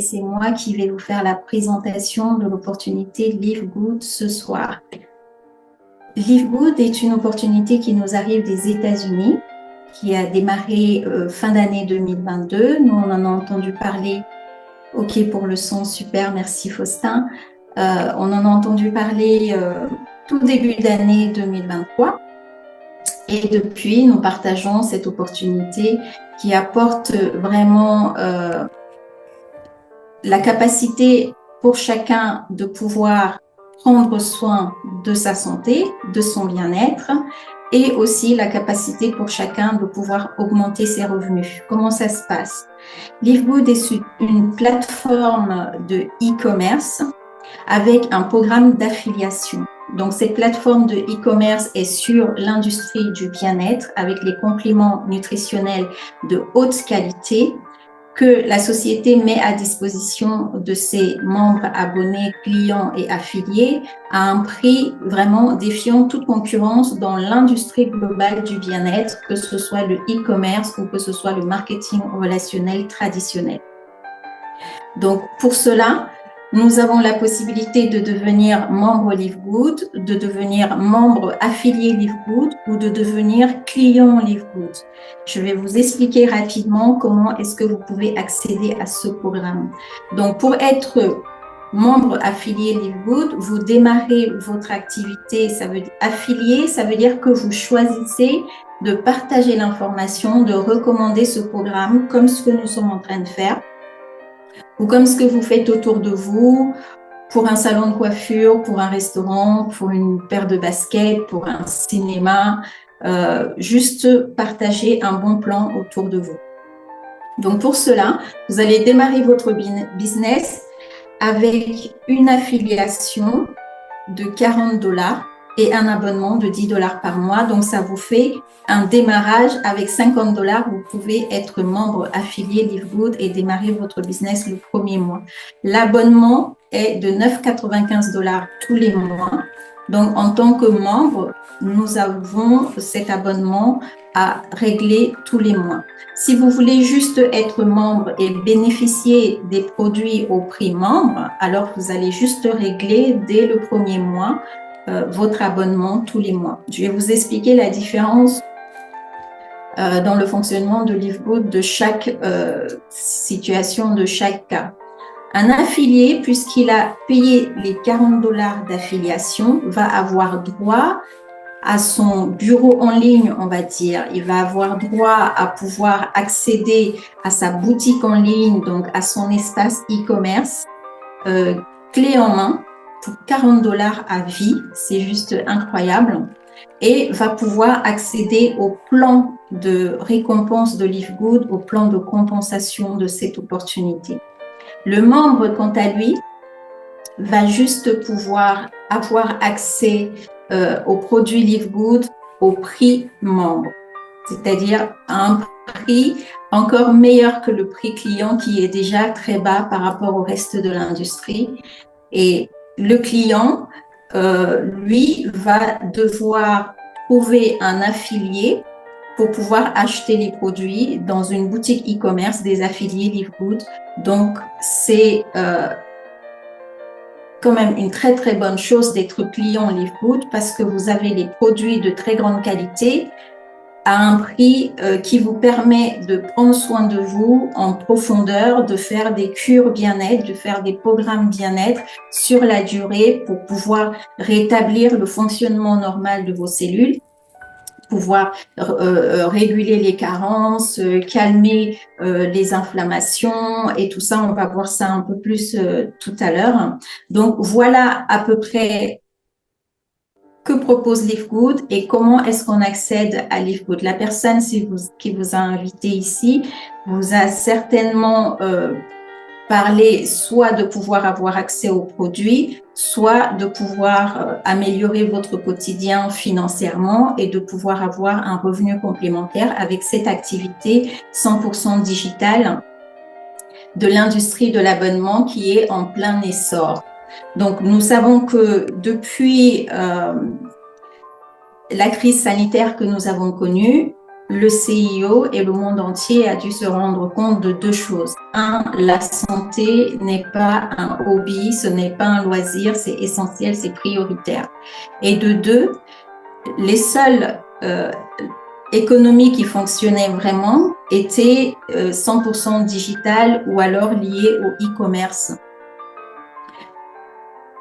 c'est moi qui vais vous faire la présentation de l'opportunité Live Good ce soir. Live Good est une opportunité qui nous arrive des États-Unis, qui a démarré fin d'année 2022. Nous, on en a entendu parler. OK pour le son, super, merci Faustin. On en a entendu parler tout début d'année 2023. Et depuis, nous partageons cette opportunité qui apporte vraiment la capacité pour chacun de pouvoir prendre soin de sa santé, de son bien-être, et aussi la capacité pour chacun de pouvoir augmenter ses revenus. Comment ça se passe? LiveGood est une plateforme de e-commerce avec un programme d'affiliation. Donc, cette plateforme de e-commerce est sur l'industrie du bien-être avec les compléments nutritionnels de haute qualité que la société met à disposition de ses membres, abonnés, clients et affiliés à un prix vraiment défiant toute concurrence dans l'industrie globale du bien-être, que ce soit le e-commerce ou que ce soit le marketing relationnel traditionnel. Donc, pour cela, nous avons la possibilité de devenir membre LiveGood, de devenir membre affilié LiveGood ou de devenir client LiveGood. Je vais vous expliquer rapidement comment est-ce que vous pouvez accéder à ce programme. Donc, pour être membre affilié LiveGood, vous démarrez votre activité, ça veut dire affilié, ça veut dire que vous choisissez de partager l'information, de recommander ce programme comme ce que nous sommes en train de faire, ou comme ce que vous faites autour de vous, pour un salon de coiffure, pour un restaurant, pour une paire de baskets, pour un cinéma, juste partager un bon plan autour de vous. Donc pour cela, vous allez démarrer votre business avec une affiliation de $40 et un abonnement de $10 par mois. Donc, ça vous fait un démarrage avec $50. Vous pouvez être membre affilié LiveGood et démarrer votre business le premier mois. L'abonnement est de $9,95 tous les mois. Donc, en tant que membre, nous avons cet abonnement à régler tous les mois. Si vous voulez juste être membre et bénéficier des produits au prix membre, alors vous allez juste régler dès le premier mois votre abonnement tous les mois. Je vais vous expliquer la différence dans le fonctionnement de LiveGood de chaque situation, de chaque cas. Un affilié, puisqu'il a payé les $40 d'affiliation, va avoir droit à son bureau en ligne, on va dire. Il va avoir droit à pouvoir accéder à sa boutique en ligne, donc à son espace e-commerce, clé en main, pour $40 à vie, c'est juste incroyable, et va pouvoir accéder au plan de récompense de LiveGood, au plan de compensation de cette opportunité. Le membre, quant à lui, va juste pouvoir avoir accès aux produits LiveGood au prix membre, c'est-à-dire à un prix encore meilleur que le prix client qui est déjà très bas par rapport au reste de l'industrie. Et le client, lui, va devoir trouver un affilié pour pouvoir acheter les produits dans une boutique e-commerce des affiliés LiveGood. Donc, c'est quand même une très, très bonne chose d'être client LiveGood parce que vous avez les produits de très grande qualité à un prix qui vous permet de prendre soin de vous en profondeur, de faire des cures bien-être, de faire des programmes bien-être sur la durée pour pouvoir rétablir le fonctionnement normal de vos cellules, pouvoir réguler les carences, calmer les inflammations et tout ça. On va voir ça un peu plus tout à l'heure. Donc, voilà à peu près que propose LiveGood et comment est-ce qu'on accède à LiveGood. La personne qui vous a invité ici vous a certainement parlé soit de pouvoir avoir accès aux produits, soit de pouvoir améliorer votre quotidien financièrement et de pouvoir avoir un revenu complémentaire avec cette activité 100% digitale de l'industrie de l'abonnement qui est en plein essor. Donc, nous savons que depuis la crise sanitaire que nous avons connue, le CIO et le monde entier a dû se rendre compte de deux choses. Un, la santé n'est pas un hobby, ce n'est pas un loisir, c'est essentiel, c'est prioritaire. Et de deux, les seules économies qui fonctionnaient vraiment étaient 100% digitales ou alors liées au e-commerce.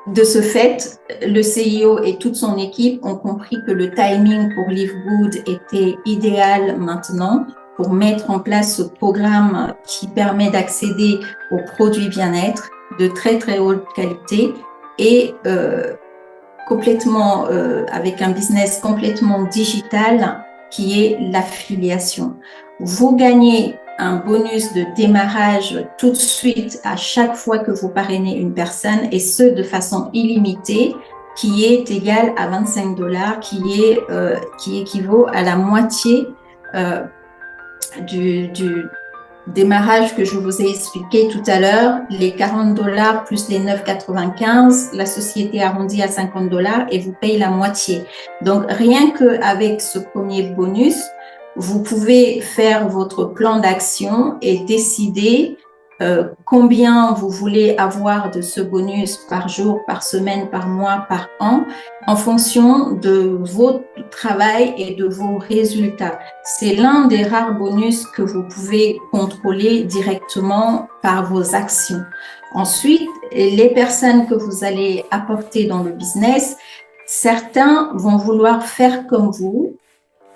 De ce fait, le CIO et toute son équipe ont compris que le timing pour Live Good était idéal maintenant pour mettre en place ce programme qui permet d'accéder aux produits bien-être de très très haute qualité et complètement avec un business complètement digital qui est l'affiliation. Vous gagnez un bonus de démarrage tout de suite à chaque fois que vous parrainez une personne et ce de façon illimitée qui est égal à 25 $, qui équivaut à la moitié du démarrage que je vous ai expliqué tout à l'heure, les 40 $ plus les 9,95, la société arrondit à 50 $ et vous payez la moitié. Donc, rien qu'avec ce premier bonus, vous pouvez faire votre plan d'action et décider combien vous voulez avoir de ce bonus par jour, par semaine, par mois, par an, en fonction de votre travail et de vos résultats. C'est l'un des rares bonus que vous pouvez contrôler directement par vos actions. Ensuite, les personnes que vous allez apporter dans le business, certains vont vouloir faire comme vous,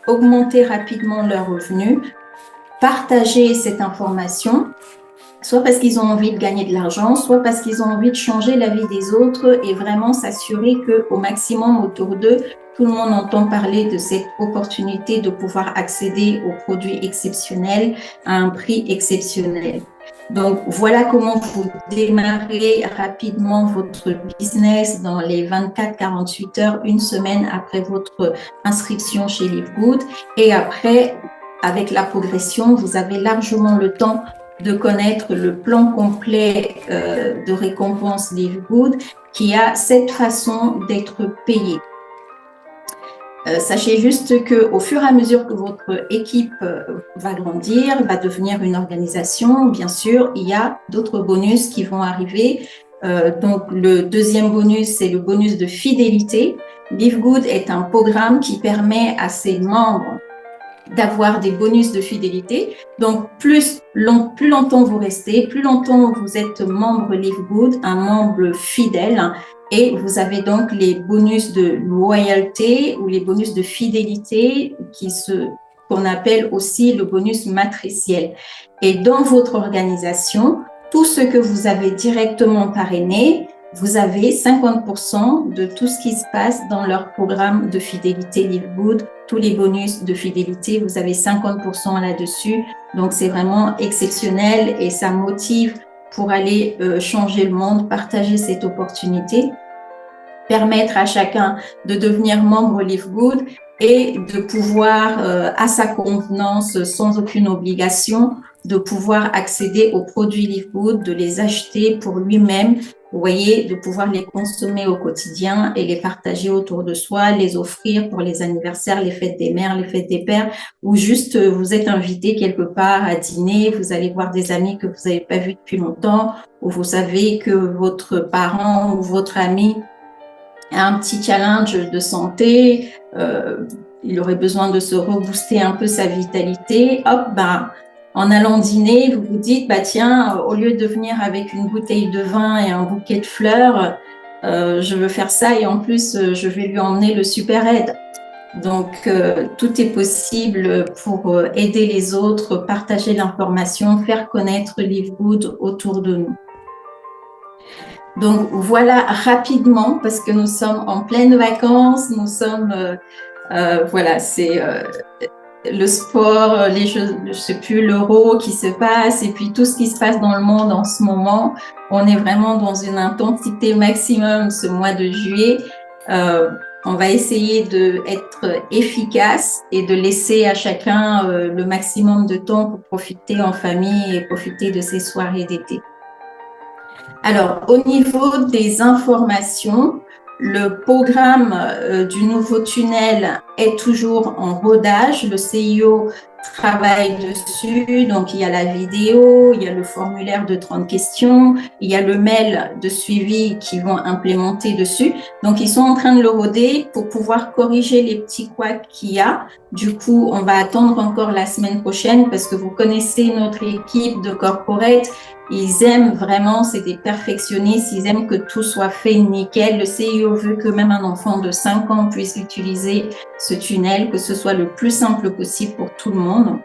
augmenter rapidement leurs revenus, partager cette information, soit parce qu'ils ont envie de gagner de l'argent, soit parce qu'ils ont envie de changer la vie des autres et vraiment s'assurer qu'au maximum autour d'eux, tout le monde entend parler de cette opportunité de pouvoir accéder aux produits exceptionnels à un prix exceptionnel. Donc, voilà comment vous démarrez rapidement votre business dans les 24-48 heures, une semaine après votre inscription chez Live Good. Et après, avec la progression, vous avez largement le temps de connaître le plan complet de récompense Live Good qui a cette façon d'être payé. Sachez juste qu'au fur et à mesure que votre équipe va grandir, va devenir une organisation, bien sûr, il y a d'autres bonus qui vont arriver. Donc, le deuxième bonus, c'est le bonus de fidélité. Live Good est un programme qui permet à ses membres d'avoir des bonus de fidélité. Donc, plus longtemps vous restez, plus longtemps vous êtes membre Live Good, un membre fidèle, et vous avez donc les bonus de loyauté ou les bonus de fidélité qu'on appelle aussi le bonus matriciel. Et dans votre organisation, tout ce que vous avez directement parrainé, vous avez 50% de tout ce qui se passe dans leur programme de fidélité Live Good. Tous les bonus de fidélité, vous avez 50% là-dessus. Donc, c'est vraiment exceptionnel et ça motive pour aller changer le monde, partager cette opportunité, permettre à chacun de devenir membre Live Good et de pouvoir, à sa convenance, sans aucune obligation, de pouvoir accéder aux produits Live Good, de les acheter pour lui-même. Vous voyez, de pouvoir les consommer au quotidien et les partager autour de soi, les offrir pour les anniversaires, les fêtes des mères, les fêtes des pères, ou juste vous êtes invité quelque part à dîner, vous allez voir des amis que vous n'avez pas vus depuis longtemps, ou vous savez que votre parent ou votre ami a un petit challenge de santé, il aurait besoin de se rebooster un peu sa vitalité, hop, en allant dîner, vous vous dites, tiens, au lieu de venir avec une bouteille de vin et un bouquet de fleurs, je veux faire ça et en plus, je vais lui emmener le Super Aid. Donc, tout est possible pour aider les autres, partager l'information, faire connaître Live Good autour de nous. Donc, voilà rapidement, parce que nous sommes en pleine vacances, nous sommes, voilà, c'est le sport, les jeux, je sais plus, l'euro qui se passe et puis tout ce qui se passe dans le monde en ce moment. On est vraiment dans une intensité maximum ce mois de juillet. On va essayer d'être efficace et de laisser à chacun le maximum de temps pour profiter en famille et profiter de ces soirées d'été. Alors, au niveau des informations, le programme du nouveau tunnel est toujours en rodage. Le CIO travaille dessus. Donc, il y a la vidéo, il y a le formulaire de 30 questions, il y a le mail de suivi qu'ils vont implémenter dessus. Donc, ils sont en train de le roder pour pouvoir corriger les petits couacs qu'il y a. Du coup, on va attendre encore la semaine prochaine parce que vous connaissez notre équipe de corporate. Ils aiment vraiment, c'est des perfectionnistes, ils aiment que tout soit fait nickel. Le CIO veut que même un enfant de 5 ans puisse utiliser ce tunnel, que ce soit le plus simple possible pour tout le monde.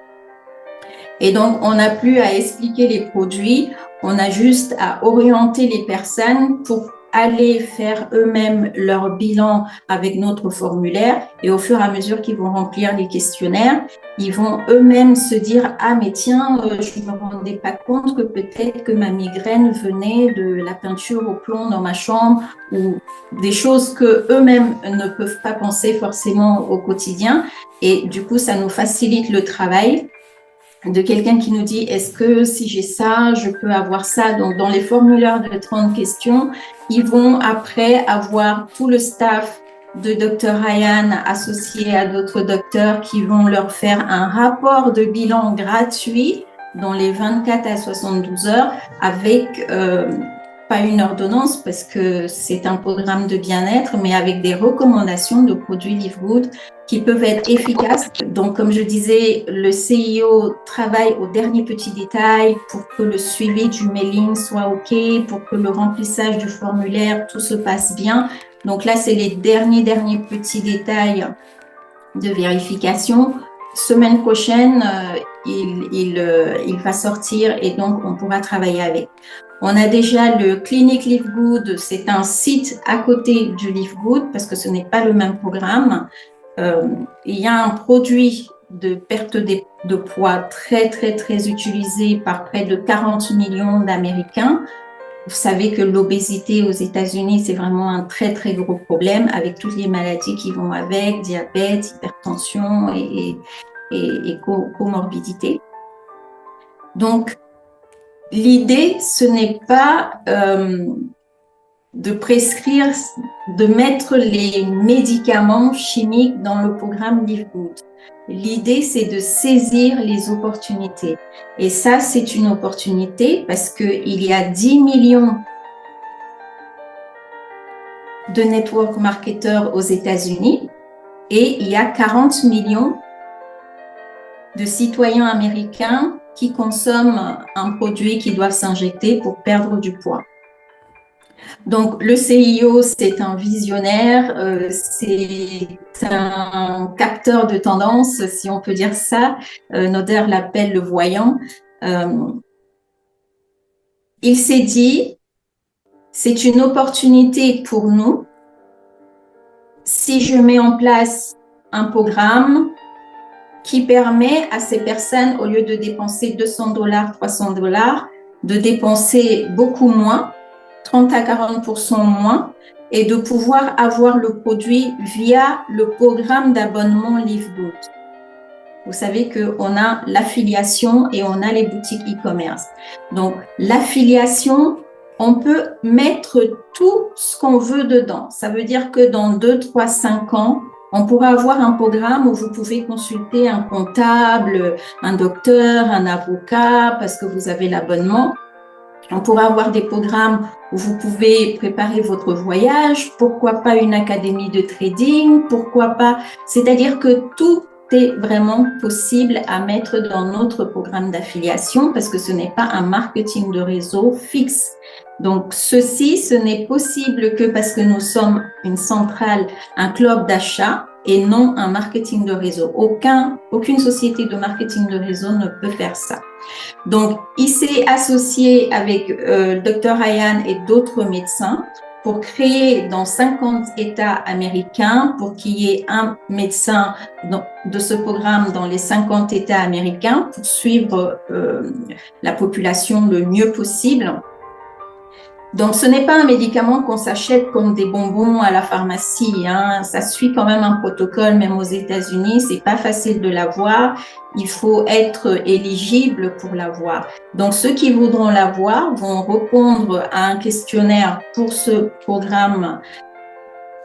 Et donc, on n'a plus à expliquer les produits, on a juste à orienter les personnes pour aller faire eux-mêmes leur bilan avec notre formulaire et au fur et à mesure qu'ils vont remplir les questionnaires, ils vont eux-mêmes se dire « Ah, mais tiens, je ne me rendais pas compte que peut-être que ma migraine venait de la peinture au plomb dans ma chambre ou des choses que eux-mêmes ne peuvent pas penser forcément au quotidien. » Et du coup, ça nous facilite le travail de quelqu'un qui nous dit est-ce que si j'ai ça, je peux avoir ça. Donc, dans les formulaires de 30 questions, ils vont après avoir tout le staff de Dr. Ryan associé à d'autres docteurs qui vont leur faire un rapport de bilan gratuit dans les 24 à 72 heures avec pas une ordonnance parce que c'est un programme de bien-être, mais avec des recommandations de produits Live Good qui peuvent être efficaces. Donc, comme je disais, le CIO travaille au dernier petit détail pour que le suivi du mailing soit OK, pour que le remplissage du formulaire, tout se passe bien. Donc là, c'est les derniers petits détails de vérification. Semaine prochaine, il va sortir et donc on pourra travailler avec. On a déjà le Clinic Live Good, c'est un site à côté du Live Good parce que ce n'est pas le même programme. Il y a un produit de perte de poids très utilisé par près de 40 millions d'Américains. Vous savez que l'obésité aux États-Unis, c'est vraiment un très gros problème avec toutes les maladies qui vont avec, diabète, hypertension et comorbidité. Donc, l'idée, ce n'est pas de prescrire, de mettre les médicaments chimiques dans le programme Live Good. L'idée, c'est de saisir les opportunités. Et ça, c'est une opportunité parce qu'il y a 10 millions de network marketeurs aux États-Unis et il y a 40 millions de citoyens américains qui consomment un produit qu'ils doivent s'injecter pour perdre du poids. Donc, le CIO, c'est un visionnaire, c'est un capteur de tendance, si on peut dire ça. Noder l'appelle le voyant. Il s'est dit, c'est une opportunité pour nous. Si je mets en place un programme qui permet à ces personnes, au lieu de dépenser $200, $300, de dépenser beaucoup moins, 30 à 40% moins, et de pouvoir avoir le produit via le programme d'abonnement Live Good. Vous savez qu'on a l'affiliation et on a les boutiques e-commerce. Donc, l'affiliation, on peut mettre tout ce qu'on veut dedans. Ça veut dire que dans 2, 3, 5 ans, on pourra avoir un programme où vous pouvez consulter un comptable, un docteur, un avocat, parce que vous avez l'abonnement. On pourra avoir des programmes où vous pouvez préparer votre voyage, pourquoi pas une académie de trading, pourquoi pas... C'est-à-dire que tout est vraiment possible à mettre dans notre programme d'affiliation parce que ce n'est pas un marketing de réseau fixe. Donc, ceci, ce n'est possible que parce que nous sommes une centrale, un club d'achat et non un marketing de réseau. Aucune société de marketing de réseau ne peut faire ça. Donc, il s'est associé avec Dr. Ryan et d'autres médecins pour créer dans 50 États américains, pour qu'il y ait un médecin de ce programme dans les 50 États américains pour suivre la population le mieux possible. Donc, ce n'est pas un médicament qu'on s'achète comme des bonbons à la pharmacie, hein. Ça suit quand même un protocole, même aux États-Unis. C'est pas facile de l'avoir. Il faut être éligible pour l'avoir. Donc, ceux qui voudront l'avoir vont répondre à un questionnaire pour ce programme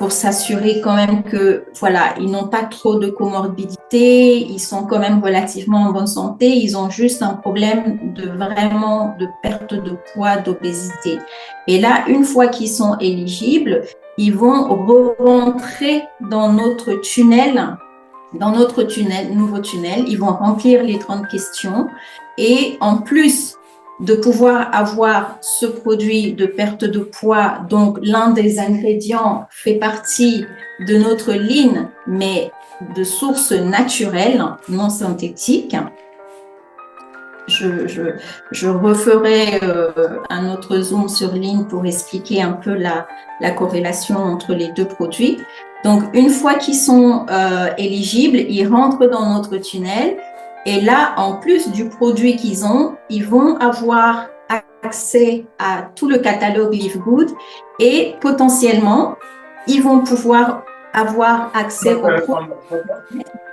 pour s'assurer quand même que, voilà, ils n'ont pas trop de comorbidité, ils sont quand même relativement en bonne santé, ils ont juste un problème de perte de poids, d'obésité. Et là, une fois qu'ils sont éligibles, ils vont rentrer dans notre nouveau tunnel, ils vont remplir les 30 questions et en plus de pouvoir avoir ce produit de perte de poids, donc l'un des ingrédients fait partie de notre ligne, mais de source naturelle, non synthétique. Je referai un autre zoom sur ligne pour expliquer un peu la corrélation entre les deux produits. Donc, une fois qu'ils sont éligibles, ils rentrent dans notre tunnel. Et là, en plus du produit qu'ils ont, ils vont avoir accès à tout le catalogue Live Good et potentiellement, ils vont pouvoir avoir accès aux produits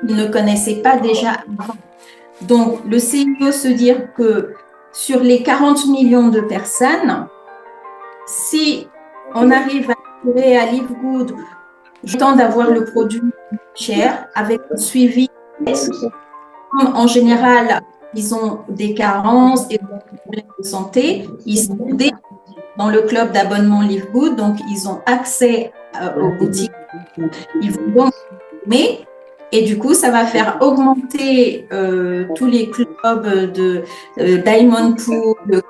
qu'ils ne connaissaient pas déjà avant. Donc, le CIO se dire que sur les 40 millions de personnes, si on arrive à trouver à Live Good le temps d'avoir le produit cher avec un suivi, en général, ils ont des carences et des problèmes de santé, ils sont déjà dans le club d'abonnement Live Good, donc ils ont accès aux boutiques. Ils vont donc et du coup, ça va faire augmenter tous les clubs de Diamond Pool,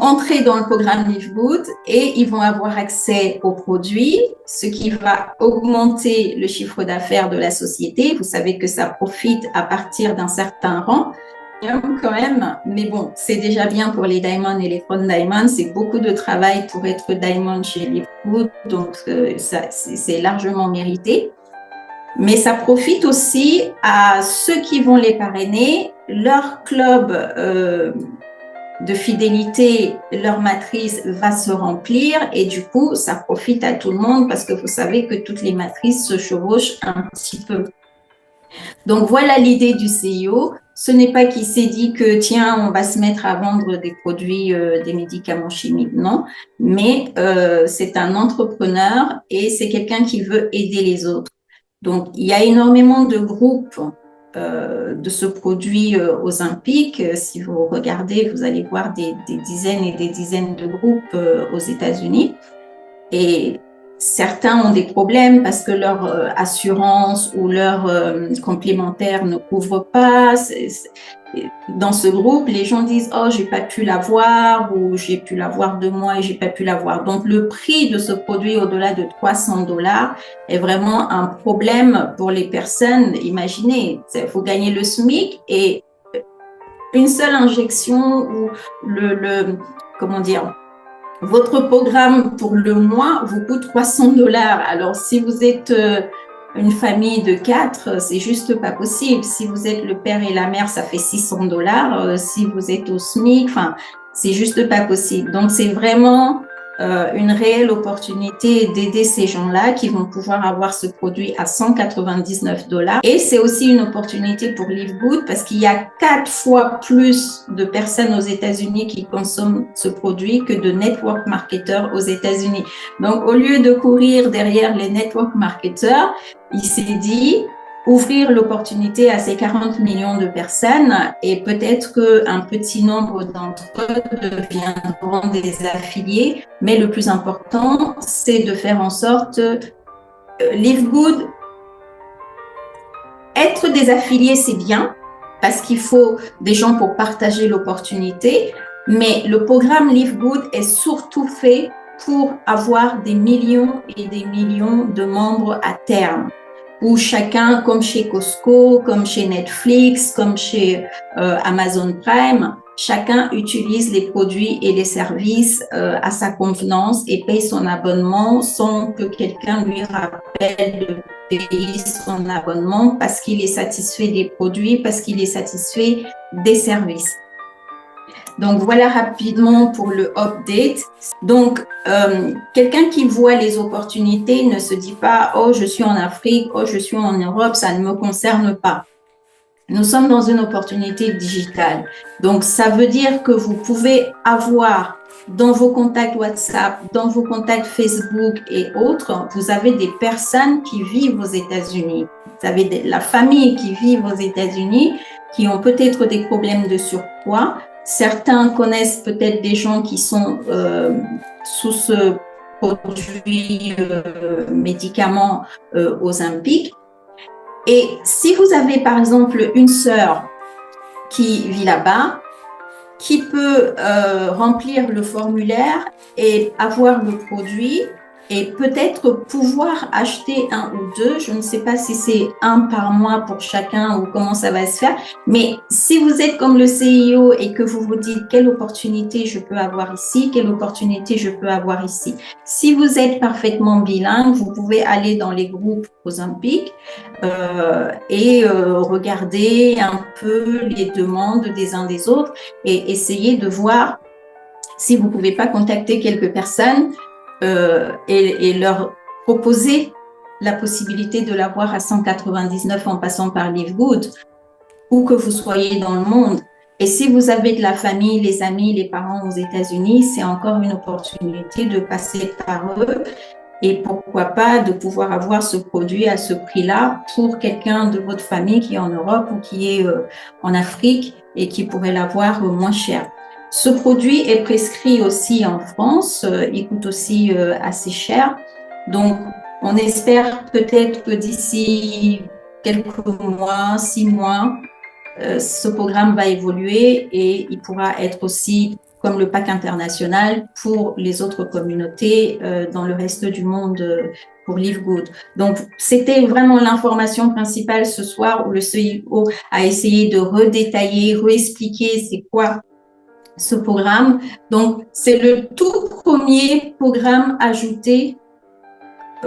entrer dans le programme Live Good et ils vont avoir accès aux produits, ce qui va augmenter le chiffre d'affaires de la société. Vous savez que ça profite à partir d'un certain rang. Quand même, mais bon, c'est déjà bien pour les Diamond et les Front Diamond. C'est beaucoup de travail pour être Diamond chez Live Good, donc c'est largement mérité. Mais ça profite aussi à ceux qui vont les parrainer, leur club de fidélité, leur matrice va se remplir et du coup, ça profite à tout le monde parce que vous savez que toutes les matrices se chevauchent un petit peu. Donc, voilà l'idée du CIO. Ce n'est pas qu'il s'est dit que, tiens, on va se mettre à vendre des produits, des médicaments chimiques, non. Mais c'est un entrepreneur et c'est quelqu'un qui veut aider les autres. Donc, il y a énormément de groupes de ce produit aux Olympiques. Si vous regardez, vous allez voir des dizaines et des dizaines de groupes aux États-Unis. Et certains ont des problèmes parce que leur assurance ou leur complémentaire ne couvre pas. Dans ce groupe, les gens disent « Oh, j'ai pas pu l'avoir » ou « J'ai pu l'avoir 2 mois et j'ai pas pu l'avoir ». Donc, le prix de ce produit au-delà de $300 est vraiment un problème pour les personnes. Imaginez, il faut gagner le SMIC et une seule injection ou comment dire, votre programme pour le mois vous coûte $300. Alors, si vous êtes une famille de 4, c'est juste pas possible. Si vous êtes le père et la mère, ça fait $600. Si vous êtes au SMIC, enfin, c'est juste pas possible. Donc, c'est vraiment une réelle opportunité d'aider ces gens-là qui vont pouvoir avoir ce produit à $199. Et c'est aussi une opportunité pour Live Good parce qu'il y a 4 fois plus de personnes aux États-Unis qui consomment ce produit que de network marketeurs aux États-Unis. Donc, au lieu de courir derrière les network marketeurs, il s'est dit ouvrir l'opportunité à ces 40 millions de personnes et peut-être qu'un petit nombre d'entre eux deviendront des affiliés. Mais le plus important, c'est de faire en sorte Live Good, être des affiliés, c'est bien parce qu'il faut des gens pour partager l'opportunité. Mais le programme Live Good est surtout fait pour avoir des millions et des millions de membres à terme, où chacun, comme chez Costco, comme chez Netflix, comme chez Amazon Prime, chacun utilise les produits et les services à sa convenance et paye son abonnement sans que quelqu'un lui rappelle de payer son abonnement parce qu'il est satisfait des produits, parce qu'il est satisfait des services. Donc, voilà rapidement pour le update. Donc, quelqu'un qui voit les opportunités ne se dit pas « Oh, je suis en Afrique, oh, je suis en Europe, ça ne me concerne pas ». Nous sommes dans une opportunité digitale. Donc, ça veut dire que vous pouvez avoir dans vos contacts WhatsApp, dans vos contacts Facebook et autres, vous avez des personnes qui vivent aux États-Unis. Vous avez la famille qui vit aux États-Unis, qui ont peut-être des problèmes de surpoids. Certains connaissent peut-être des gens qui sont sous ce produit médicament Ozempic. Et si vous avez par exemple une sœur qui vit là-bas, qui peut remplir le formulaire et avoir le produit et peut-être pouvoir acheter un ou deux. Je ne sais pas si c'est un par mois pour chacun ou comment ça va se faire. Mais si vous êtes comme le CIO et que vous vous dites quelle opportunité je peux avoir ici, quelle opportunité je peux avoir ici. Si vous êtes parfaitement bilingue, vous pouvez aller dans les groupes Ozempic et regarder un peu les demandes des uns des autres et essayer de voir si vous ne pouvez pas contacter quelques personnes et leur proposer la possibilité de l'avoir à 199 en passant par Livegood, où que vous soyez dans le monde. Et si vous avez de la famille, les amis, les parents aux États-Unis, c'est encore une opportunité de passer par eux et pourquoi pas de pouvoir avoir ce produit à ce prix-là pour quelqu'un de votre famille qui est en Europe ou qui est en Afrique et qui pourrait l'avoir moins cher. Ce produit est prescrit aussi en France, il coûte aussi assez cher. Donc, on espère peut-être que d'ici quelques mois, 6 mois, ce programme va évoluer et il pourra être aussi comme le pack international pour les autres communautés dans le reste du monde pour Livegood. Donc, c'était vraiment l'information principale ce soir où le CIO a essayé de redétailler, réexpliquer c'est quoi ce programme. Donc, c'est le tout premier programme ajouté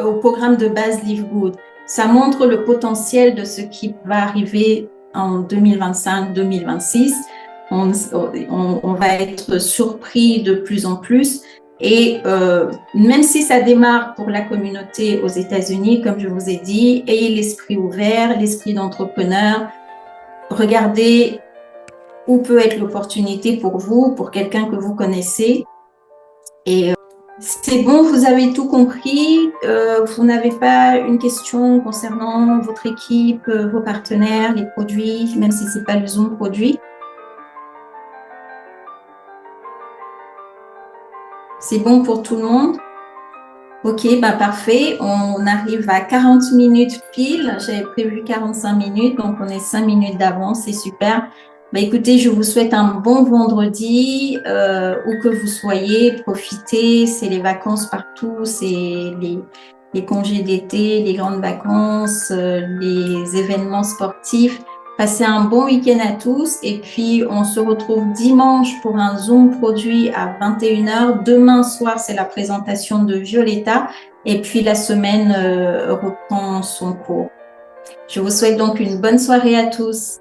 au programme de base Livegood. Ça montre le potentiel de ce qui va arriver en 2025-2026. On va être surpris de plus en plus. Et même si ça démarre pour la communauté aux États-Unis, comme je vous ai dit, ayez l'esprit ouvert, l'esprit d'entrepreneur. Regardez où peut être l'opportunité pour vous, pour quelqu'un que vous connaissez. Et c'est bon, vous avez tout compris. Vous n'avez pas une question concernant votre équipe, vos partenaires, les produits, même si ce n'est pas le Zoom produit. C'est bon pour tout le monde? Ok, bah parfait. On arrive à 40 minutes pile. J'avais prévu 45 minutes, donc on est 5 minutes d'avance. C'est super. Bah écoutez, je vous souhaite un bon vendredi, où que vous soyez. Profitez, c'est les vacances partout, c'est les congés d'été, les grandes vacances, les événements sportifs. Passez un bon week-end à tous et puis on se retrouve dimanche pour un Zoom produit à 21h. Demain soir, c'est la présentation de Violetta et puis la semaine reprend son cours. Je vous souhaite donc une bonne soirée à tous.